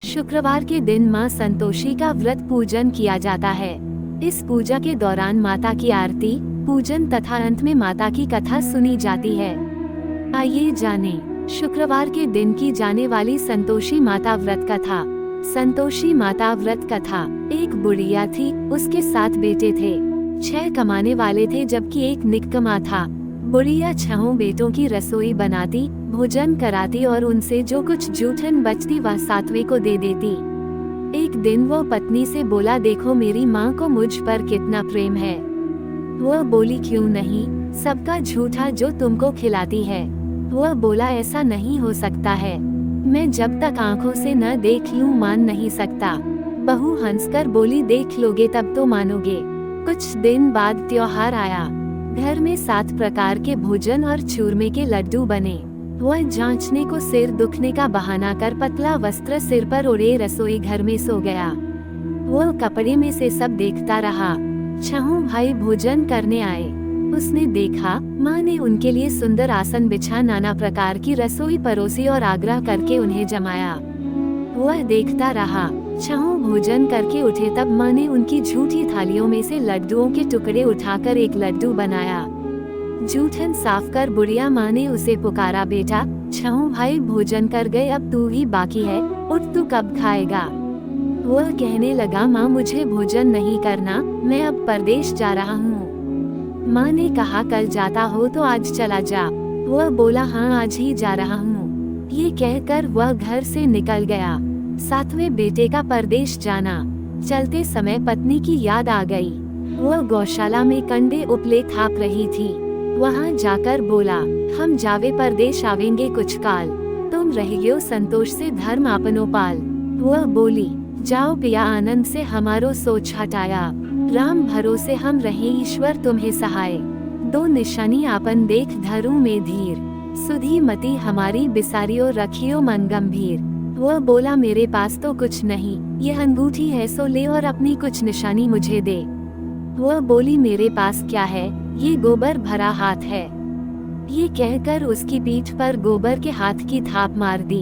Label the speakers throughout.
Speaker 1: शुक्रवार के दिन माँ संतोषी का व्रत पूजन किया जाता है। इस पूजा के दौरान माता की आरती, पूजन तथा अंत में माता की कथा सुनी जाती है। आइए जानें, शुक्रवार के दिन की जाने वाली संतोषी माता व्रत कथा। संतोषी माता व्रत कथा। एक बुढ़िया थी, उसके 7 बेटे थे। 6 कमाने वाले थे जबकि एक निकम्मा था। बुढ़िया 6 बेटों की रसोई बनाती, भोजन कराती और उनसे जो कुछ जूठन बचती वह 7वें को दे देती। एक दिन वो पत्नी से बोला, देखो मेरी माँ को मुझ पर कितना प्रेम है। वह बोली, क्यों नहीं, सबका झूठा जो तुमको खिलाती है। वह बोला, ऐसा नहीं हो सकता है, मैं जब तक आंखों से न देख लूं मान नहीं सकता। बहू हंसकर बोली, देख लोगे तब तो मानोगे। कुछ दिन बाद त्योहार आया। घर में 7 प्रकार के भोजन और चूरमे के लड्डू बने। वह जांचने को सिर दुखने का बहाना कर पतला वस्त्र सिर पर ओढ़े रसोई घर में सो गया। वह कपड़े में से सब देखता रहा। 6 भाई भोजन करने आए। उसने देखा माँ ने उनके लिए सुंदर आसन बिछा नाना प्रकार की रसोई परोसी और आग्रह करके उन्हें जमाया। वह देखता रहा। 6 भोजन करके उठे तब माँ ने उनकी झूठी थालियों में से लड्डुओं के टुकड़े उठाकर एक लड्डू बनाया। जूठन साफ कर बुढ़िया माँ ने उसे पुकारा, बेटा 6 भाई भोजन कर गए, अब तू ही बाकी है, उठ तू कब खाएगा। वह कहने लगा, माँ मुझे भोजन नहीं करना, मैं अब परदेश जा रहा हूँ। माँ ने कहा, कल जाता हो तो आज चला जा। वह बोला, हाँ आज ही जा रहा हूँ। ये कहकर वह घर से निकल गया। 7वें बेटे का परदेश जाना। चलते समय पत्नी की याद आ गई। वह गौशाला में कंडे उपले थाप रही थी। वहाँ जाकर बोला, हम जावे परदेश आवेंगे कुछ काल, तुम रहियो संतोष से धर्म आपनो पाल। वह बोली, जाओ पिया आनंद से हमारो सोच हटाया, राम भरोसे हम रहे ईश्वर तुम्हें सहाय। 2 निशानी आपन देख धरू में धीर, सुधी मति हमारी बिसारियो रखियो मन गंभीर। वह बोला, मेरे पास तो कुछ नहीं, यह अंगूठी है सो ले और अपनी कुछ निशानी मुझे दे। वह बोली, मेरे पास क्या है, ये गोबर भरा हाथ है। ये कहकर उसकी पीठ पर गोबर के हाथ की थाप मार दी।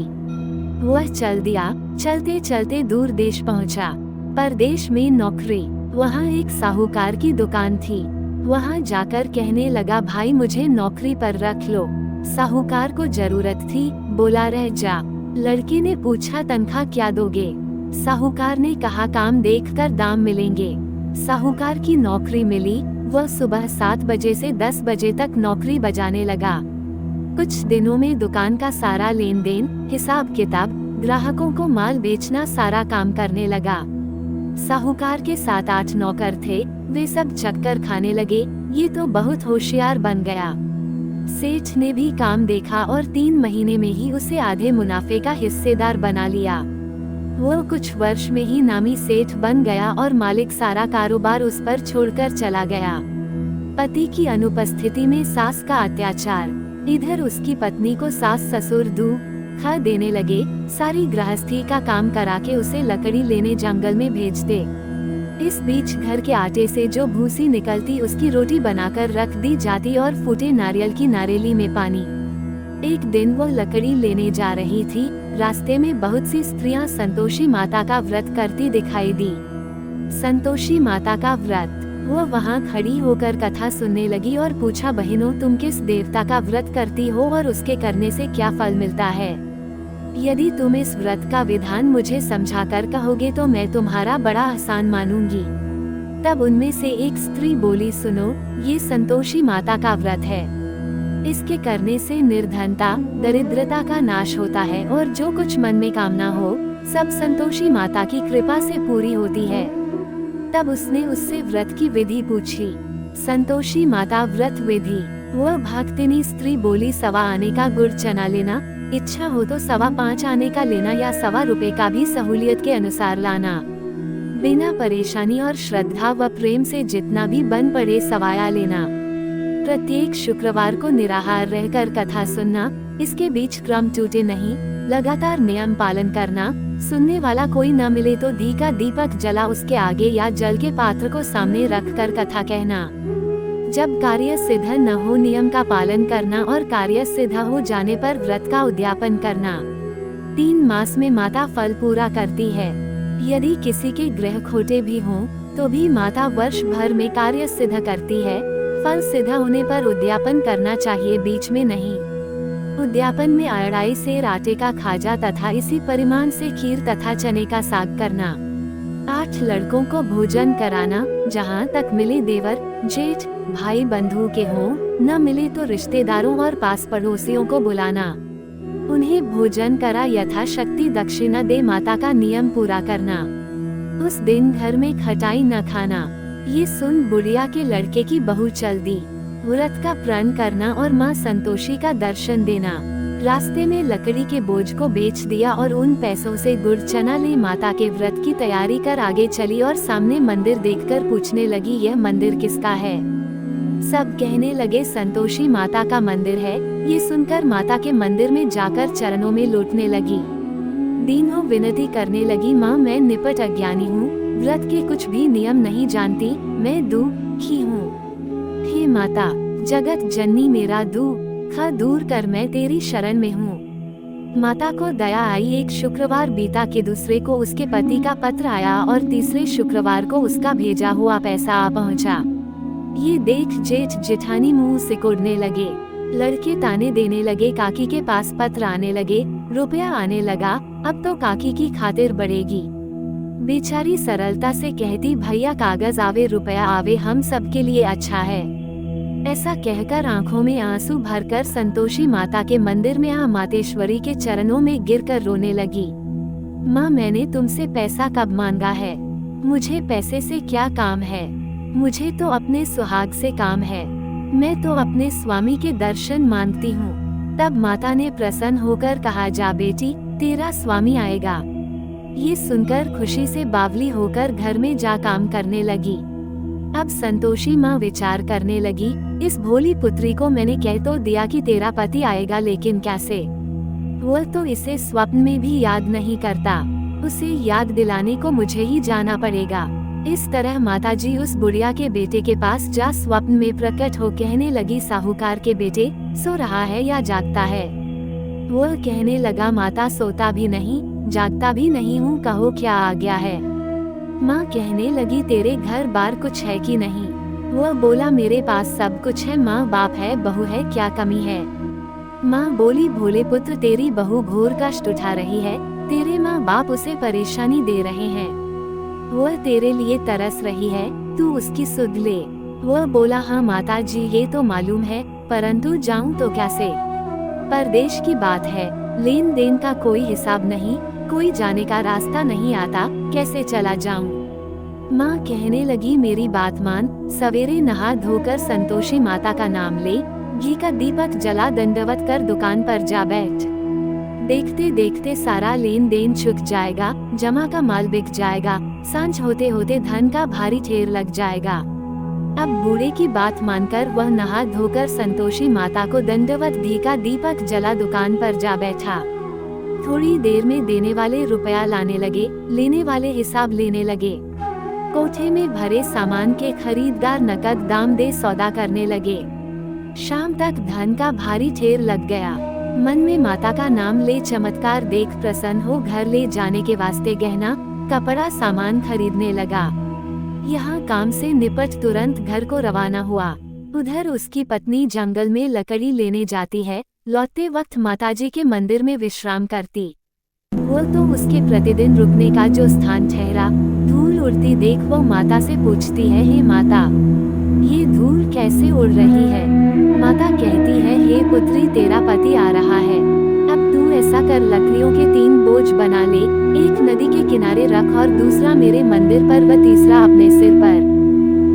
Speaker 1: वह चल दिया। चलते चलते दूर देश पहुंचा। परदेश में नौकरी। वहाँ एक साहूकार की दुकान थी। वहाँ जाकर कहने लगा, भाई मुझे नौकरी पर रख लो। साहूकार को जरूरत थी, बोला रह जा। लड़के ने पूछा, तनख्वाह क्या दोगे। साहूकार ने कहा, काम देखकर दाम मिलेंगे। साहूकार की नौकरी मिली। वह सुबह 7 बजे से 10 बजे तक नौकरी बजाने लगा। कुछ दिनों में दुकान का सारा लेन देन, हिसाब किताब, ग्राहकों को माल बेचना सारा काम करने लगा। साहूकार के 7-8 नौकर थे, वे सब चक्कर खाने लगे, ये तो बहुत होशियार बन गया। सेठ ने भी काम देखा और 3 महीने में ही उसे आधे मुनाफे का हिस्सेदार बना लिया। वह कुछ वर्ष में ही नामी सेठ बन गया और मालिक सारा कारोबार उस पर छोड़कर चला गया। पति की अनुपस्थिति में सास का अत्याचार। इधर उसकी पत्नी को सास ससुर दुख देने लगे, सारी गृहस्थी का काम करा के उसे लकड़ी लेने जंगल में भेजते। इस बीच घर के आटे से जो भूसी निकलती उसकी रोटी बनाकर रख दी जाती और फूटे नारियल की नारेली में पानी। एक दिन वो लकड़ी लेने जा रही थी। रास्ते में बहुत सी स्त्रियां संतोषी माता का व्रत करती दिखाई दी। संतोषी माता का व्रत। वो वहाँ खड़ी होकर कथा सुनने लगी और पूछा, बहनों तुम किस देवता का व्रत करती हो और उसके करने से क्या फल मिलता है। यदि तुम इस व्रत का विधान मुझे समझाकर कहोगे तो मैं तुम्हारा बड़ा आसान मानूंगी। तब उनमें से एक स्त्री बोली, सुनो, ये संतोषी माता का व्रत है। इसके करने से निर्धनता, दरिद्रता का नाश होता है और जो कुछ मन में कामना हो सब संतोषी माता की कृपा से पूरी होती है। तब उसने उससे व्रत की विधि पूछी। संतोषी माता व्रत विधि। वह भक्तिनी स्त्री बोली, 1.25 आने का गुड़ चना लेना, इच्छा हो तो 5.25 आने का लेना या 1.25 रुपए का भी सहूलियत के अनुसार लाना। बिना परेशानी और श्रद्धा व प्रेम से जितना भी बन पड़े सवाया लेना। प्रत्येक शुक्रवार को निराहार रहकर कथा सुनना, इसके बीच क्रम टूटे नहीं, लगातार नियम पालन करना। सुनने वाला कोई न मिले तो घी का दीपक जला उसके आगे या जल के पात्र को सामने रखकर कथा कहना। जब कार्य सिद्ध न हो नियम का पालन करना और कार्य सिद्ध हो जाने पर व्रत का उद्यापन करना। 3 मास में माता फल पूरा करती है। यदि किसी के ग्रह खोटे भी हों, तो भी माता वर्ष भर में कार्य सिद्ध करती है। फल सिद्ध होने पर उद्यापन करना चाहिए, बीच में नहीं। उद्यापन में अढ़ाई सेर आटे का खाजा तथा इसी परिमाण से खीर तथा चने का साग करना। 8 लड़कों को भोजन कराना, जहाँ तक मिले देवर जेठ भाई बंधु के हों, न मिले तो रिश्तेदारों और पास पड़ोसियों को बुलाना। उन्हें भोजन करा यथाशक्ति दक्षिणा दे माता का नियम पूरा करना। उस दिन घर में खटाई न खाना। ये सुन बुढ़िया के लड़के की बहू चल दी। व्रत का प्रण करना और माँ संतोषी का दर्शन देना। रास्ते में लकड़ी के बोझ को बेच दिया और उन पैसों से गुड़ चना ले माता के व्रत की तैयारी कर आगे चली और सामने मंदिर देखकर पूछने लगी, यह मंदिर किसका है? सब कहने लगे संतोषी माता का मंदिर है। ये सुनकर माता के मंदिर में जाकर चरणों में लौटने लगी। दीनों विनती करने लगी, माँ मैं निपट अज्ञानी हूँ, व्रत के कुछ भी नियम नहीं जानती, मैं दुखी हूँ। हे माता जगत जननी मेरा दुख दूर कर, मैं तेरी शरण में हूँ। माता को दया आई। एक शुक्रवार बीता के दूसरे को उसके पति का पत्र आया और तीसरे शुक्रवार को उसका भेजा हुआ पैसा आ पहुँचा। ये देख जेठ जेठानी मुंह सिकोड़ने लगे। लड़के ताने देने लगे, काकी के पास पत्र आने लगे, रुपया आने लगा, अब तो काकी की खातिर बढ़ेगी। बेचारी सरलता से कहती, भैया कागज आवे रुपया आवे, हम सबके लिए अच्छा है। ऐसा कहकर आंखों में आंसू भरकर संतोषी माता के मंदिर में मातेश्वरी के चरणों में गिरकर रोने लगी। माँ मैंने तुमसे पैसा कब मांगा है? मुझे पैसे से क्या काम है? मुझे तो अपने सुहाग से काम है। मैं तो अपने स्वामी के दर्शन मांगती हूँ। तब माता ने प्रसन्न होकर कहा, जा बेटी तेरा स्वामी आएगा। ये सुनकर खुशी से बावली होकर घर में जा काम करने लगी। अब संतोषी माँ विचार करने लगी, इस भोली पुत्री को मैंने कह तो दिया कि तेरा पति आएगा, लेकिन कैसे? वो तो इसे स्वप्न में भी याद नहीं करता। उसे याद दिलाने को मुझे ही जाना पड़ेगा। इस तरह माताजी उस बुढ़िया के बेटे के पास जा स्वप्न में प्रकट हो कहने लगी, साहूकार के बेटे सो रहा है या जागता है? वो कहने लगा, माता सोता भी नहीं जागता भी नहीं हूँ, कहो क्या आ गया है? माँ कहने लगी, तेरे घर बार कुछ है कि नहीं? वह बोला, मेरे पास सब कुछ है, माँ बाप है, बहू है, क्या कमी है? माँ बोली, भोले पुत्र तेरी बहू घोर कष्ट उठा रही है, तेरे माँ बाप उसे परेशानी दे रहे हैं। वह तेरे लिए तरस रही है, तू उसकी सुध ले। वह बोला, हाँ माता जी ये तो मालूम है, परंतु जाऊं तो कैसे? परदेश की बात है, लेन देन का कोई हिसाब नहीं, कोई जाने का रास्ता नहीं आता, कैसे चला जाऊं? माँ कहने लगी, मेरी बात मान, सवेरे नहा धोकर संतोषी माता का नाम ले, घी का दीपक जला दंडवत कर दुकान पर जा बैठ। देखते देखते सारा लेन देन छुट जाएगा, जमा का माल बिक जाएगा, सांझ होते होते धन का भारी ढेर लग जाएगा। अब बूढ़े की बात मानकर वह नहा धोकर संतोषी माता को दंडवत घी का दीपक जला दुकान पर जा बैठा। थोड़ी देर में देने वाले रुपया लाने लगे, लेने वाले हिसाब लेने लगे। कोठे में भरे सामान के खरीददार नकद दाम दे सौदा करने लगे। शाम तक धन का भारी ढेर लग गया। मन में माता का नाम ले चमत्कार देख प्रसन्न हो घर ले जाने के वास्ते गहना कपड़ा सामान खरीदने लगा। यहाँ काम से निपट तुरंत घर को रवाना हुआ। उधर उसकी पत्नी जंगल में लकड़ी लेने जाती है, लौटते वक्त माताजी के मंदिर में विश्राम करती। वो तो उसके प्रतिदिन रुकने का जो स्थान ठहरा, धूल उड़ती देख वो माता से पूछती है, हे माता ये धूल कैसे उड़ रही है? माता कहती है, हे पुत्री तेरा पति आ रहा है, अब तू ऐसा कर लकड़ियों के 3 बोझ बना ले, एक नदी के किनारे रख और दूसरा मेरे मंदिर पर व तीसरा अपने सिर पर।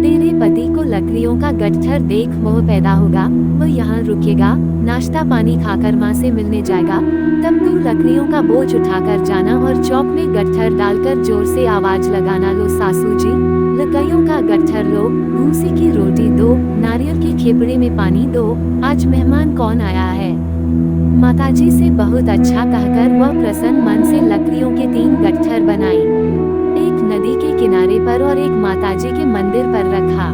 Speaker 1: तेरे पति को लकड़ियों का गट्ठर देख मोह पैदा होगा, वो यहाँ रुकेगा, नाश्ता पानी खाकर माँ से मिलने जाएगा, तब तू लकड़ियों का बोझ उठाकर जाना और चौक में गट्ठर डालकर जोर से आवाज लगाना, लो सासू जी लकड़ियों का गट्ठर लो, भूसी की रोटी दो, नारियल के खेपड़े में पानी दो, आज मेहमान कौन आया है? माताजी से बहुत अच्छा कहकर वह प्रसन्न मन से लकड़ियों के 3 गट्ठर बनाई, एक नदी के किनारे पर और एक माताजी के मंदिर पर रखा।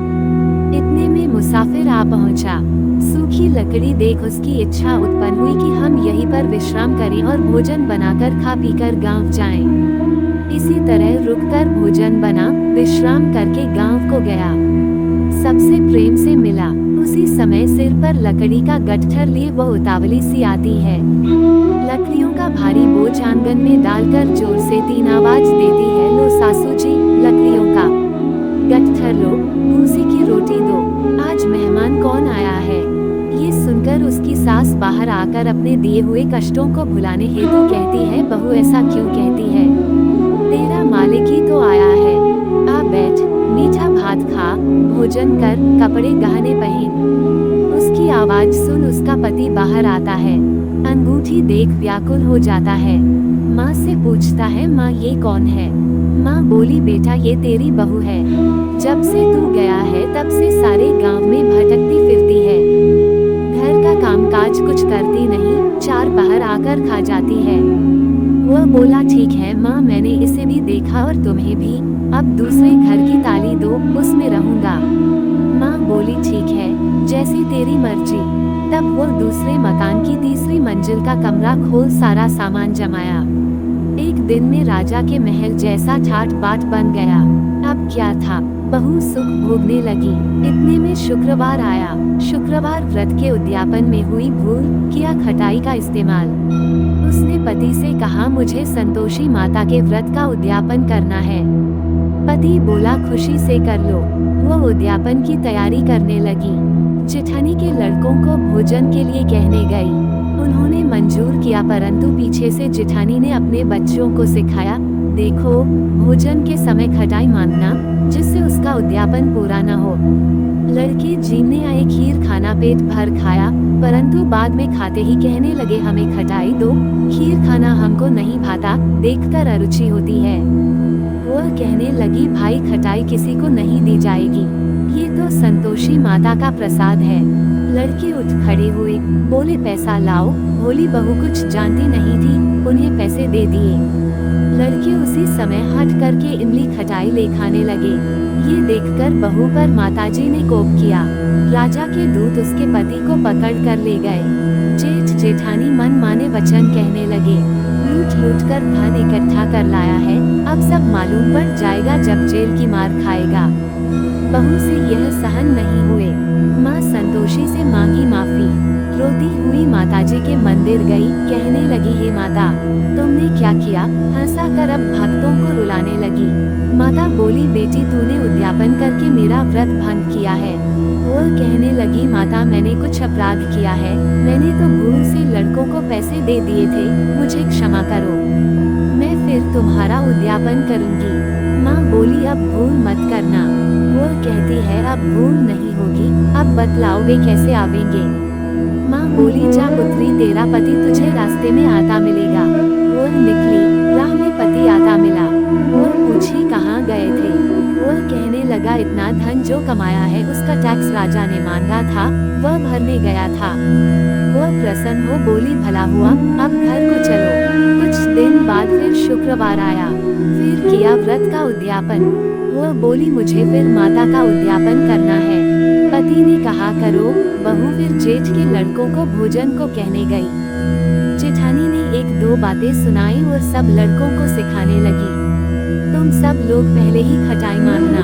Speaker 1: इतने में मुसाफिर आ पहुंचा। सूखी लकड़ी देख उसकी इच्छा उत्पन्न हुई कि हम यहीं पर विश्राम करें और भोजन बनाकर खा पीकर गांव जाएं। इसी तरह रुककर भोजन बना, विश्राम करके गांव को गया। सबसे प्रेम से मिला। उसी समय सिर पर लकड़ी का गट्ठर लिए वो उतावली सी आती है। लकड़ियों का भारी बोझ आंगन में डालकर जोर से 3 आवाज देती है, लो सासू जी, लकड़ियों का गट्ठर लो, भूसी की रोटी दो, आज मेहमान कौन आया है। ये सुनकर उसकी सास बाहर आकर अपने दिए हुए कष्टों को भुलाने हेतु कहती है, बहू ऐसा क्यों कहती है, तेरा मालिक ही तो आया है, आ बैठ, मीठा भात खा, भोजन कर, कपड़े गहने पहन। उसकी आवाज सुन उसका पति बाहर आता है। अंगूठी देख व्याकुल हो जाता है। माँ से पूछता है, माँ ये कौन है। माँ बोली, बेटा ये तेरी बहू है, जब से तू गया है तब से सारे गांव में भटकती फिरती है, घर का कामकाज कुछ करती नहीं, 4 बाहर आकर खा जाती है। वह बोला, ठीक है माँ, मैंने इसे भी देखा और तुम्हें भी, अब दूसरे घर की ताली दो, उसमें रहूंगा। माँ बोली, ठीक है, जैसी तेरी मर्जी। तब वो दूसरे मकान की तीसरी मंजिल का कमरा खोल सारा सामान जमाया। एक दिन में राजा के महल जैसा ठाट बाट बन गया। अब क्या था, बहू सुख भोगने लगी। इतने में शुक्रवार आया। शुक्रवार व्रत के उद्यापन में हुई भूल, किया खटाई का इस्तेमाल। उसने पति से कहा, मुझे संतोषी माता के व्रत का उद्यापन करना है। पति बोला, खुशी से कर लो। वो उद्यापन की तैयारी करने लगी। जेठानी के लड़कों को भोजन के लिए कहने गई। उन्होंने मंजूर किया, परंतु पीछे से जेठानी ने अपने बच्चों को सिखाया, देखो भोजन के समय खटाई मांगना, जिससे उसका उद्यापन पूरा न हो। लड़के जीने आए, खीर खाना पेट भर खाया, परंतु बाद में खाते ही कहने लगे, हमें खटाई दो, खीर खाना हमको नहीं भाता, देखकर अरुचि होती है। वह कहने लगी, भाई खटाई किसी को नहीं दी जाएगी, ये तो संतोषी माता का प्रसाद है। लड़के उठ खड़े हुए, बोले, पैसा लाओ। भोली बहू कुछ जानती नहीं थी, उन्हें पैसे दे दिए। लड़के उसी समय हट करके इमली खटाई ले खाने लगे। ये देखकर बहू पर माताजी ने कोप किया। राजा के दूत उसके पति को पकड़ कर ले गए। जेठ जेठानी मन माने वचन कहने लगे, लूट लूट कर धन इकट्ठा कर लाया है, अब सब मालूम पड़ जाएगा जब जेल की मार खाएगा। बहू से यह सहन नहीं हुए। माँ संतोषी से मांगी माफी। रोती हुई माताजी के मंदिर गई, कहने लगी, हे माता, तुमने क्या किया। हंसा कर अब भक्तों को रुलाने लगी। माता बोली, बेटी तूने उद्यापन करके मेरा व्रत भंग किया है। वह कहने लगी, माता मैंने कुछ अपराध किया है, मैंने तो भूल से लड़कों को पैसे दे दिए थे, मुझे क्षमा करो, मैं फिर तुम्हारा उद्यापन करूंगी। माँ बोली, अब भूल मत करना। वह कहती है, अब भूल नहीं होगी, अब बतलाओगे कैसे आवेंगे। माँ बोली, जा पुत्री, तेरा पति तुझे रास्ते में आता मिलेगा। वह निकली, राह में पति आता मिला। वह पूछी, कहाँ गए थे। वह कहने लगा, इतना धन जो कमाया है उसका टैक्स राजा ने मांगा था, वह भरने गया था। वह प्रसन्न हो बोली, भला हुआ, अब घर को चलो। कुछ दिन बाद फिर शुक्रवार आया, फिर किया व्रत का उद्यापन। वह बोली, मुझे फिर माता का उद्यापन करना है। पति ने कहा, करो। बहू फिर जेठ के लड़कों को भोजन को कहने गई। जेठानी ने 1-2 बातें सुनाई और सब लड़कों को सिखाने लगी, तुम सब लोग पहले ही खटाई मांगना।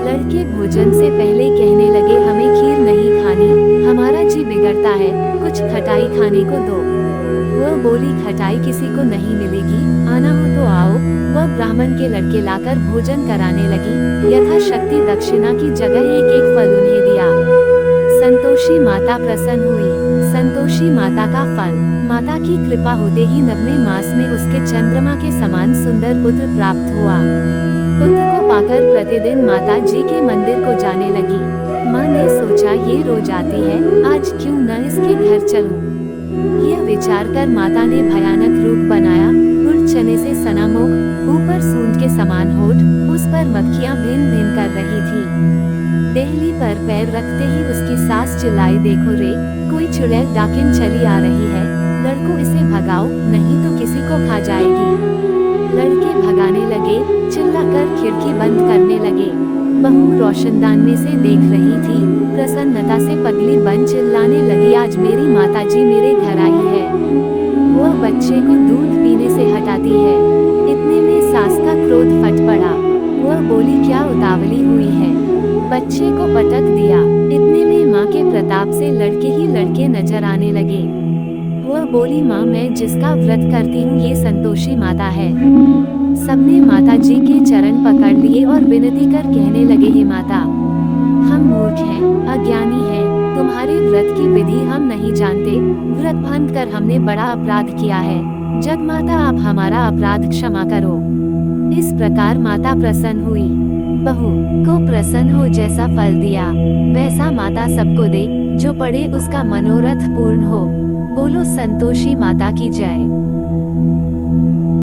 Speaker 1: लड़के भोजन से पहले कहने लगे, हमें खीर नहीं खानी, हमारा जी बिगड़ता है, कुछ खटाई खाने को दो। वह बोली, खटाई किसी को नहीं मिलेगी, आना हो तो आओ। वह ब्राह्मण के लड़के लाकर भोजन कराने लगी। यथाशक्ति दक्षिणा की जगह 1-1 फल उन्हें दिया। संतोषी माता प्रसन्न हुई। संतोषी माता का फल, माता की कृपा होते ही 9वें मास में उसके चंद्रमा के समान सुंदर पुत्र प्राप्त हुआ। पुत्र को पाकर प्रतिदिन माता जी के मंदिर को जाने लगी। माँ ने सोचा, ये रोज आती है, आज क्यों न इसके घर चलूं। यह विचार कर माता ने भयानक रूप बनाया। गुड़ चने से सना मुख, ऊपर सूंड के समान होठ, उस पर मक्खियां भिन भिन कर रही थी। देहली पर पैर रखते ही उसकी सास चिल्लाई, देखो रे, कोई चुड़ैल डाकिन चली आ रही है, लड़कों इसे भगाओ, नहीं तो किसी को खा जाएगी। लड़के भगाने लगे, चिल्लाकर खिड़की बंद करने लगे। बहू रोशनदान में से देख रही थी। प्रसन्नता से पगली बन चिल्लाने लगी, आज मेरी माताजी मेरे घर आई है। वह बच्चे को दूध पीने से हटाती है। इतने में सास का क्रोध फट पड़ा। वह बोली, क्या उतावली हुई है? बच्चे को पटक दिया। इतने में माँ के प्रताप से लड़के ही लड़के नजर आने लगे। वह बोली, माँ मैं जिसका व्रत करती हूँ ये संतोषी माता है। सबने माता जी के चरण पकड़ लिए और विनती कर कहने लगे, हे माता, हम मूर्ख हैं, अज्ञानी हैं, तुम्हारे व्रत की विधि हम नहीं जानते। व्रत भंग कर हमने बड़ा अपराध किया है। जगमाता आप हमारा अपराध क्षमा करो। इस प्रकार माता प्रसन्न हुई। बहू को प्रसन्न हो जैसा फल दिया वैसा माता सबको दे, जो पड़े उसका मनोरथ पूर्ण हो। बोलो संतोषी माता की जय।